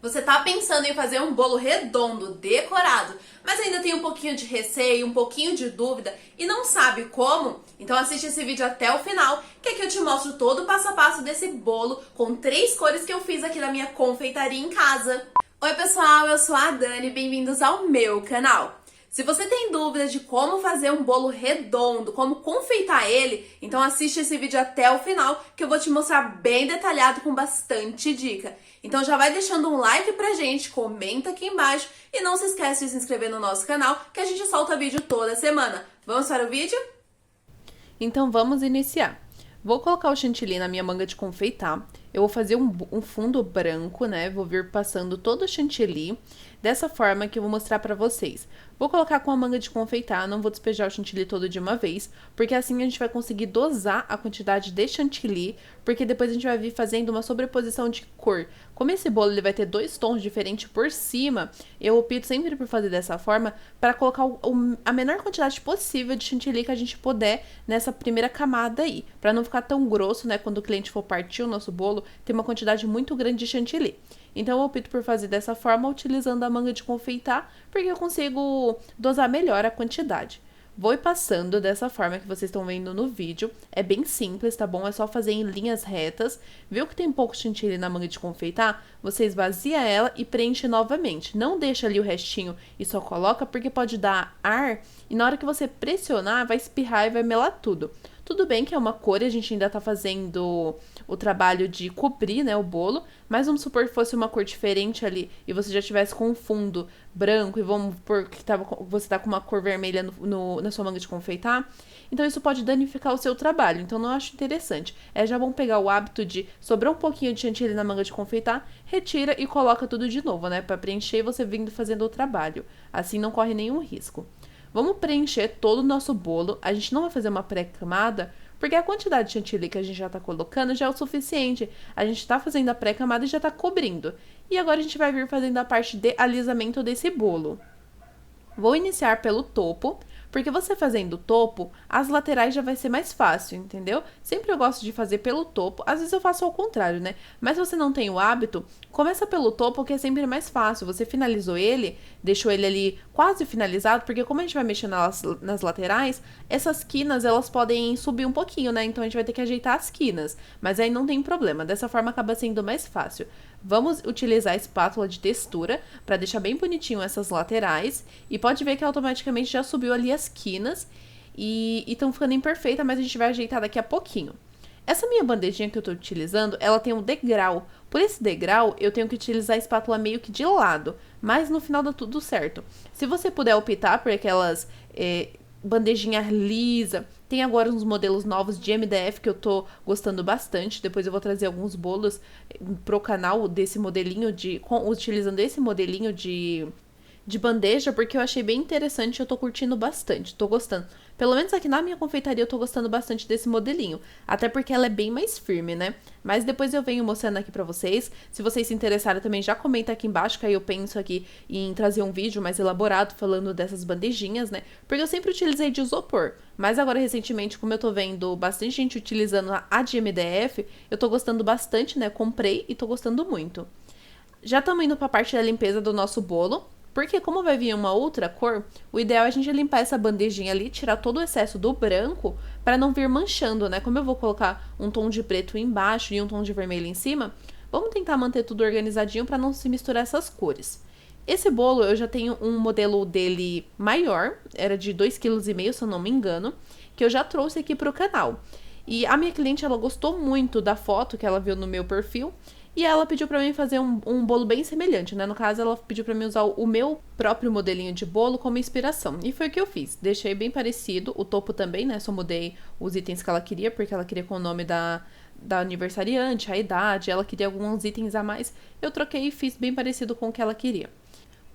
Você tá pensando em fazer um bolo redondo, decorado, mas ainda tem um pouquinho de receio, um pouquinho de dúvida e não sabe como? Então assiste esse vídeo até o final, que aqui eu te mostro todo o passo a passo desse bolo com 3 cores que eu fiz aqui na minha confeitaria em casa. Oi pessoal, eu sou a Dani, bem-vindos ao meu canal. Se você tem dúvidas de como fazer um bolo redondo, como confeitar ele, então assiste esse vídeo até o final que eu vou te mostrar bem detalhado com bastante dica. Então já vai deixando um like pra gente, comenta aqui embaixo e não se esquece de se inscrever no nosso canal que a gente solta vídeo toda semana. Vamos para o vídeo? Então vamos iniciar. Vou colocar o chantilly na minha manga de confeitar. Eu vou fazer um fundo branco, né? Vou vir passando todo o chantilly dessa forma que eu vou mostrar pra vocês. Vou colocar com a manga de confeitar, não vou despejar o chantilly todo de uma vez, porque assim a gente vai conseguir dosar a quantidade de chantilly, porque depois a gente vai vir fazendo uma sobreposição de cor. Como esse bolo ele vai ter 2 tons diferentes por cima, eu opto sempre por fazer dessa forma para colocar a menor quantidade possível de chantilly que a gente puder nessa primeira camada aí, para não ficar tão grosso, né, quando o cliente for partir o nosso bolo, ter uma quantidade muito grande de chantilly. Então eu opto por fazer dessa forma, utilizando a manga de confeitar, porque eu consigo dosar melhor a quantidade. Vou ir passando dessa forma que vocês estão vendo no vídeo. É bem simples, tá bom? É só fazer em linhas retas. Viu que tem pouco chantilly na manga de confeitar? Você esvazia ela e preenche novamente. Não deixa ali o restinho e só coloca, porque pode dar ar e na hora que você pressionar vai espirrar e vai melar tudo. Tudo bem que é uma cor e a gente ainda tá fazendo o trabalho de cobrir, né, o bolo, mas vamos supor que fosse uma cor diferente ali e você já tivesse com um fundo branco e vamos supor que você tá com uma cor vermelha na sua manga de confeitar, então isso pode danificar o seu trabalho, então não acho interessante. É já bom pegar o hábito de sobrar um pouquinho de chantilly na manga de confeitar, retira e coloca tudo de novo, né, pra preencher e você vindo fazendo o trabalho, assim não corre nenhum risco. Vamos preencher todo o nosso bolo, a gente não vai fazer uma pré-camada, porque a quantidade de chantilly que a gente já tá colocando já é o suficiente. A gente tá fazendo a pré-camada e já tá cobrindo. E agora a gente vai vir fazendo a parte de alisamento desse bolo. Vou iniciar pelo topo, porque você fazendo o topo, as laterais já vai ser mais fácil, entendeu? Sempre eu gosto de fazer pelo topo, às vezes eu faço ao contrário, né? Mas se você não tem o hábito, começa pelo topo, que é sempre mais fácil. Você finalizou ele, deixou ele ali quase finalizado, porque como a gente vai mexer nas laterais, essas quinas, elas podem subir um pouquinho, né? Então a gente vai ter que ajeitar as quinas, mas aí não tem problema, dessa forma acaba sendo mais fácil. Vamos utilizar a espátula de textura para deixar bem bonitinho essas laterais. E pode ver que automaticamente já subiu ali as quinas e estão ficando imperfeitas, mas a gente vai ajeitar daqui a pouquinho. Essa minha bandejinha que eu tô utilizando, ela tem um degrau. Por esse degrau, eu tenho que utilizar a espátula meio que de lado, mas no final dá tudo certo. Se você puder optar por aquelas bandejinha lisa, tem agora uns modelos novos de MDF que eu tô gostando bastante. Depois eu vou trazer alguns bolos pro canal desse modelinho utilizando esse modelinho de bandeja, porque eu achei bem interessante e eu tô curtindo bastante, tô gostando. Pelo menos aqui na minha confeitaria eu tô gostando bastante desse modelinho, até porque ela é bem mais firme, né? Mas depois eu venho mostrando aqui pra vocês. Se vocês se interessarem também, já comenta aqui embaixo, que aí eu penso aqui em trazer um vídeo mais elaborado falando dessas bandejinhas, né? Porque eu sempre utilizei de isopor, mas agora recentemente, como eu tô vendo bastante gente utilizando a de MDF, eu tô gostando bastante, né? Comprei e tô gostando muito. Já estamos indo pra parte da limpeza do nosso bolo. Porque como vai vir uma outra cor, o ideal é a gente limpar essa bandejinha ali, tirar todo o excesso do branco, para não vir manchando, né? Como eu vou colocar um tom de preto embaixo e um tom de vermelho em cima, vamos tentar manter tudo organizadinho para não se misturar essas cores. Esse bolo eu já tenho um modelo dele maior, era de 2,5 kg, se eu não me engano, que eu já trouxe aqui pro canal. E a minha cliente, ela gostou muito da foto que ela viu no meu perfil, e ela pediu pra mim fazer um bolo bem semelhante, né? No caso, ela pediu pra mim usar o meu próprio modelinho de bolo como inspiração. E foi o que eu fiz. Deixei bem parecido, o topo também, né? Só mudei os itens que ela queria, porque ela queria com o nome da aniversariante, a idade, ela queria alguns itens a mais. Eu troquei e fiz bem parecido com o que ela queria.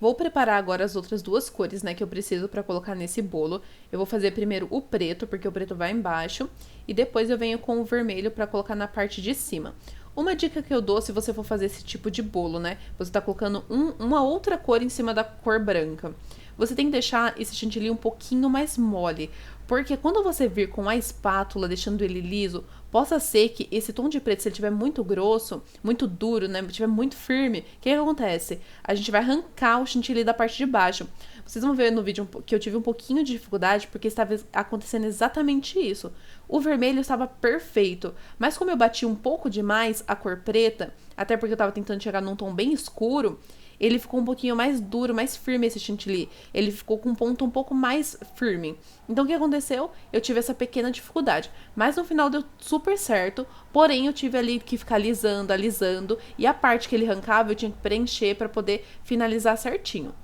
Vou preparar agora as outras 2 cores, né, que eu preciso pra colocar nesse bolo. Eu vou fazer primeiro o preto, porque o preto vai embaixo, e depois eu venho com o vermelho pra colocar na parte de cima. Uma dica que eu dou se você for fazer esse tipo de bolo, né, você tá colocando uma outra cor em cima da cor branca. você tem que deixar esse chantilly um pouquinho mais mole, porque quando você vir com a espátula, deixando ele liso, possa ser que esse tom de preto, se ele estiver muito grosso, muito duro, né, estiver muito firme, o que acontece? A gente vai arrancar o chantilly da parte de baixo. Vocês vão ver no vídeo que eu tive um pouquinho de dificuldade, porque estava acontecendo exatamente isso. O vermelho estava perfeito, mas como eu bati um pouco demais a cor preta, até porque eu estava tentando chegar num tom bem escuro, ele ficou um pouquinho mais duro, mais firme esse chantilly. Ele ficou com um ponto um pouco mais firme. Então, o que aconteceu? Eu tive essa pequena dificuldade. Mas no final deu super certo. Porém, eu tive ali que ficar alisando. E a parte que ele arrancava, eu tinha que preencher para poder finalizar certinho.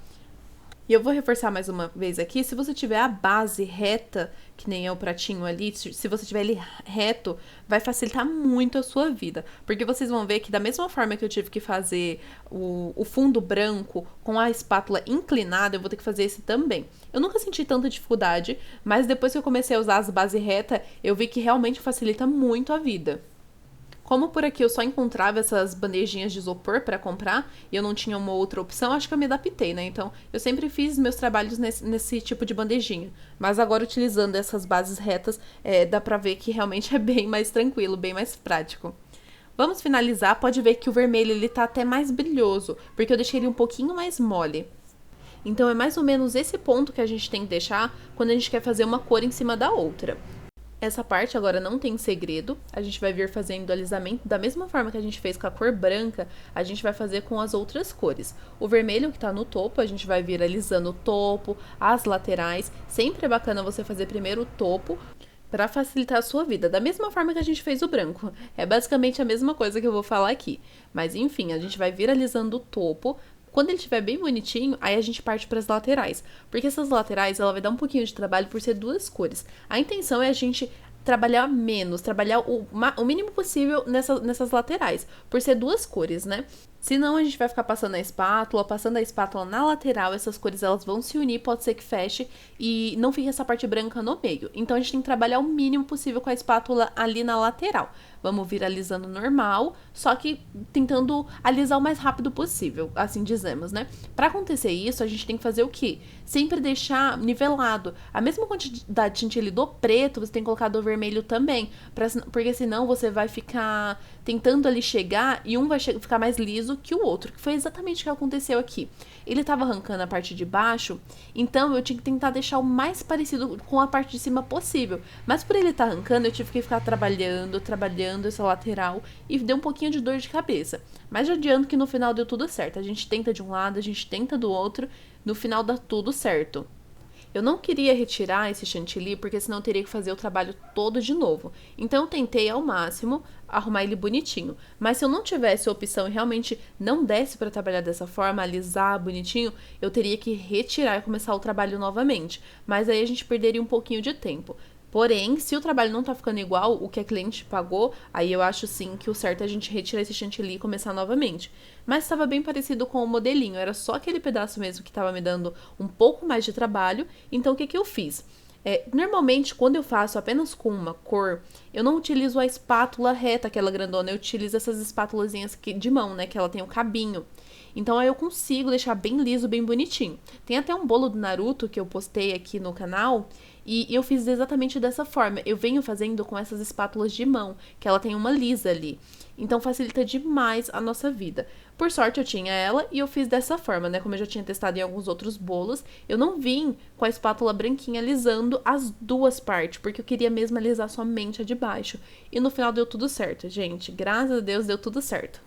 E eu vou reforçar mais uma vez aqui, se você tiver a base reta, que nem é o pratinho ali, se você tiver ele reto, vai facilitar muito a sua vida. Porque vocês vão ver que da mesma forma que eu tive que fazer o fundo branco com a espátula inclinada, eu vou ter que fazer esse também. Eu nunca senti tanta dificuldade, mas depois que eu comecei a usar as bases retas, eu vi que realmente facilita muito a vida. Como por aqui eu só encontrava essas bandejinhas de isopor para comprar e eu não tinha uma outra opção, acho que eu me adaptei, né? Então, eu sempre fiz meus trabalhos nesse tipo de bandejinha. Mas agora, utilizando essas bases retas, dá pra ver que realmente é bem mais tranquilo, bem mais prático. Vamos finalizar, pode ver que o vermelho ele tá até mais brilhoso, porque eu deixei ele um pouquinho mais mole. Então, é mais ou menos esse ponto que a gente tem que deixar quando a gente quer fazer uma cor em cima da outra. Essa parte agora não tem segredo, a gente vai vir fazendo alisamento da mesma forma que a gente fez com a cor branca, a gente vai fazer com as outras cores. O vermelho que tá no topo, a gente vai vir alisando o topo, as laterais, sempre é bacana você fazer primeiro o topo, para facilitar a sua vida, da mesma forma que a gente fez o branco. É basicamente a mesma coisa que eu vou falar aqui, mas enfim, a gente vai vir alisando o topo. Quando ele estiver bem bonitinho, aí a gente parte para as laterais. Porque essas laterais, ela vai dar um pouquinho de trabalho por ser duas cores. A intenção é a gente trabalhar menos, trabalhar o mínimo possível nessas laterais, por ser duas cores, né? Senão a gente vai ficar passando a espátula na lateral, essas cores elas vão se unir, pode ser que feche e não fique essa parte branca no meio. Então a gente tem que trabalhar o mínimo possível com a espátula ali na lateral. Vamos vir alisando normal, só que tentando alisar o mais rápido possível, assim dizemos, né? Para acontecer isso, a gente tem que fazer o quê? Sempre deixar nivelado. A mesma quantidade de chantilly do preto, você tem que colocar do vermelho também, porque senão você vai ficar tentando ali chegar e um vai ficar mais liso que o outro, que foi exatamente o que aconteceu aqui. Ele tava arrancando a parte de baixo, então eu tinha que tentar deixar o mais parecido com a parte de cima possível. Mas por ele estar arrancando, eu tive que ficar trabalhando essa lateral e deu um pouquinho de dor de cabeça. Mas já adianto que no final deu tudo certo. A gente tenta de um lado, a gente tenta do outro, no final dá tudo certo. Eu não queria retirar esse chantilly, porque senão eu teria que fazer o trabalho todo de novo. Então eu tentei ao máximo arrumar ele bonitinho. Mas se eu não tivesse a opção e realmente não desse para trabalhar dessa forma, alisar bonitinho, eu teria que retirar e começar o trabalho novamente. Mas aí a gente perderia um pouquinho de tempo. Porém, se o trabalho não tá ficando igual o que a cliente pagou, aí eu acho sim que o certo é a gente retirar esse chantilly e começar novamente. Mas estava bem parecido com o modelinho, era só aquele pedaço mesmo que estava me dando um pouco mais de trabalho. Então, o que que eu fiz? Normalmente, quando eu faço apenas com uma cor, eu não utilizo a espátula reta, aquela grandona, eu utilizo essas espátulazinhas de mão, né, que ela tem o cabinho. Então, aí eu consigo deixar bem liso, bem bonitinho. Tem até um bolo do Naruto que eu postei aqui no canal, e eu fiz exatamente dessa forma. Eu venho fazendo com essas espátulas de mão, que ela tem uma lisa ali. Então, facilita demais a nossa vida. Por sorte, eu tinha ela e eu fiz dessa forma, né? Como eu já tinha testado em alguns outros bolos, eu não vim com a espátula branquinha alisando as duas partes, porque eu queria mesmo alisar somente a de baixo. E no final deu tudo certo, gente. Graças a Deus deu tudo certo.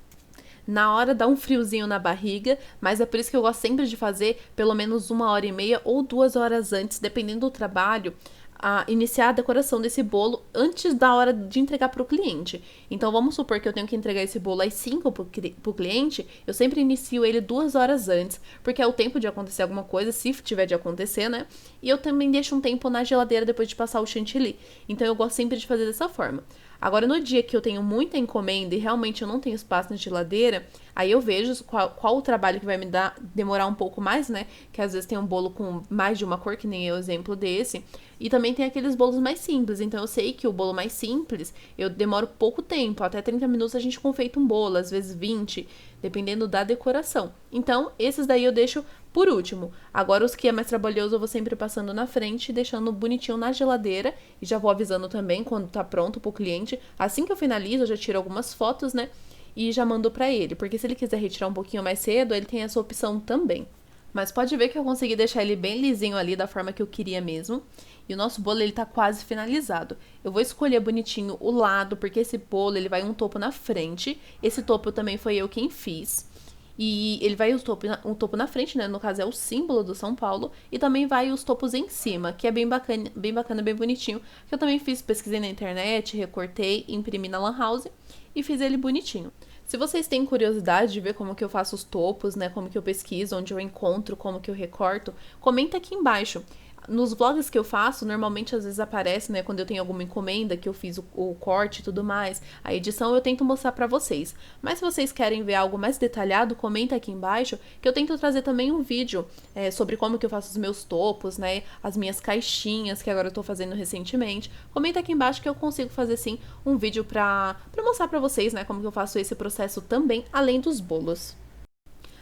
Na hora dá um friozinho na barriga, mas é por isso que eu gosto sempre de fazer pelo menos 1h30 ou 2 horas antes, dependendo do trabalho, a iniciar a decoração desse bolo antes da hora de entregar para o cliente. Então, vamos supor que eu tenho que entregar esse bolo às 5 para o cliente, eu sempre inicio ele 2 horas antes, porque é o tempo de acontecer alguma coisa, se tiver de acontecer, né? E eu também deixo um tempo na geladeira depois de passar o chantilly. Então, eu gosto sempre de fazer dessa forma. Agora, no dia que eu tenho muita encomenda e realmente eu não tenho espaço na geladeira, aí eu vejo qual o trabalho que vai me demorar um pouco mais, né? Que às vezes tem um bolo com mais de uma cor, que nem é o exemplo desse. E também tem aqueles bolos mais simples. Então, eu sei que o bolo mais simples, eu demoro pouco tempo. Até 30 minutos a gente confeita um bolo, às vezes 20. dependendo da decoração. Então, esses daí eu deixo por último. Agora, os que é mais trabalhoso, eu vou sempre passando na frente, deixando bonitinho na geladeira. E já vou avisando também quando tá pronto pro cliente. Assim que eu finalizo, eu já tiro algumas fotos, né? E já mando pra ele. Porque se ele quiser retirar um pouquinho mais cedo, ele tem essa opção também. Mas pode ver que eu consegui deixar ele bem lisinho ali, da forma que eu queria mesmo. E o nosso bolo, ele tá quase finalizado. Eu vou escolher bonitinho o lado, porque esse bolo, ele vai um topo na frente. Esse topo também foi eu quem fiz. E ele vai um topo na frente, né? No caso é o símbolo do São Paulo. E também vai os topos em cima, que é bem bacana, bem bonitinho. Que eu também fiz, pesquisei na internet, recortei, imprimi na Lan House e fiz ele bonitinho. Se vocês têm curiosidade de ver como que eu faço os topos, né? Como que eu pesquiso, onde eu encontro, como que eu recorto, comenta aqui embaixo. Nos vlogs que eu faço, normalmente às vezes aparece, né, quando eu tenho alguma encomenda, que eu fiz o corte e tudo mais, a edição eu tento mostrar pra vocês. Mas se vocês querem ver algo mais detalhado, comenta aqui embaixo, que eu tento trazer também um vídeo sobre como que eu faço os meus topos, né, as minhas caixinhas, que agora eu tô fazendo recentemente. Comenta aqui embaixo que eu consigo fazer, sim, um vídeo pra mostrar pra vocês, né, como que eu faço esse processo também, além dos bolos.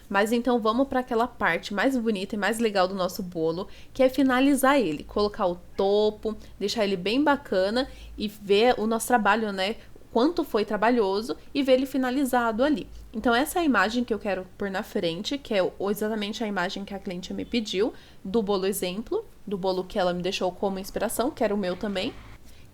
Mas então vamos para aquela parte mais bonita e mais legal do nosso bolo, que é finalizar ele, colocar o topo, deixar ele bem bacana e ver o nosso trabalho, né? Quanto foi trabalhoso e ver ele finalizado ali. Então essa é a imagem que eu quero pôr na frente, que é exatamente a imagem que a cliente me pediu, do bolo exemplo, do bolo que ela me deixou como inspiração, que era o meu também.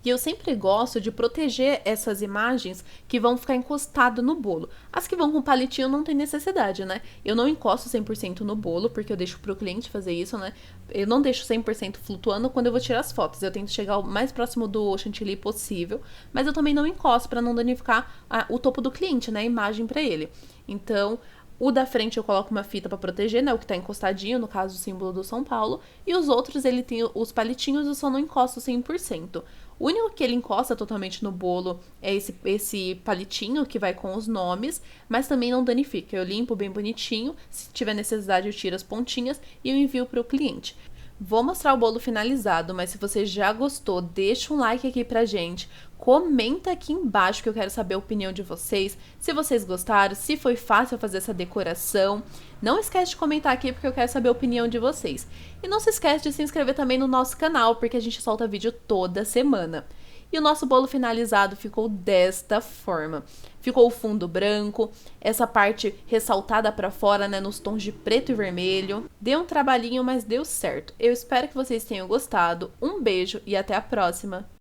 E eu sempre gosto de proteger essas imagens que vão ficar encostadas no bolo. As que vão com palitinho não tem necessidade, né? Eu não encosto 100% no bolo, porque eu deixo pro cliente fazer isso, né? Eu não deixo 100% flutuando quando eu vou tirar as fotos. Eu tento chegar o mais próximo do chantilly possível, mas eu também não encosto para não danificar o topo do cliente, né? A imagem para ele. Então, o da frente eu coloco uma fita para proteger, né? O que tá encostadinho, no caso o símbolo do São Paulo. E os outros, ele tem os palitinhos, eu só não encosto 100%. O único que ele encosta totalmente no bolo é esse palitinho que vai com os nomes, mas também não danifica. Eu limpo bem bonitinho, se tiver necessidade eu tiro as pontinhas e eu envio para o cliente. Vou mostrar o bolo finalizado, mas se você já gostou, deixa um like aqui pra gente. Comenta aqui embaixo que eu quero saber a opinião de vocês, se vocês gostaram, se foi fácil fazer essa decoração. Não esquece de comentar aqui porque eu quero saber a opinião de vocês. E não se esquece de se inscrever também no nosso canal, porque a gente solta vídeo toda semana. E o nosso bolo finalizado ficou desta forma. Ficou o fundo branco, essa parte ressaltada pra fora, né, nos tons de preto e vermelho. Deu um trabalhinho, mas deu certo. Eu espero que vocês tenham gostado. Um beijo e até a próxima!